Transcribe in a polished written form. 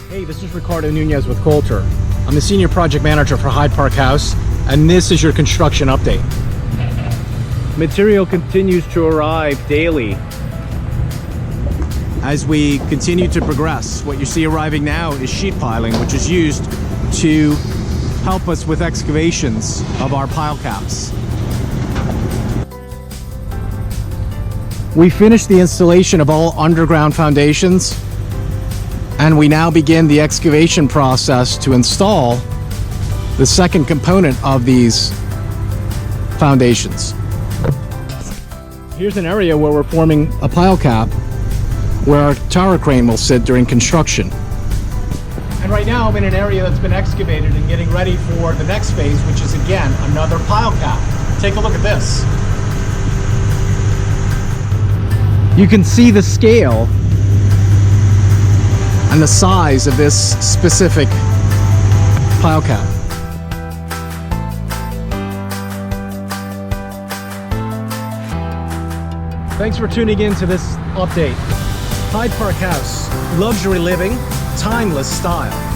Hey, this is Ricardo Nunez with Coulter. I'm the Senior Project Manager for Hyde Park House, and this is your construction update. Material continues to arrive daily as we continue to progress. What you see arriving now is sheet piling, which is used to help us with excavations of our pile caps. We finished the installation of all underground foundations, and we now begin the excavation process to install the second component of these foundations. Here's an area where we're forming a pile cap where our tower crane will sit during construction. And right now I'm in an area that's been excavated and getting ready for the next phase, which is again another pile cap. Take a look at this. You can see the scale and the size of this specific pile cap. Thanks for tuning in to this update. Hyde Park House, luxury living, timeless style.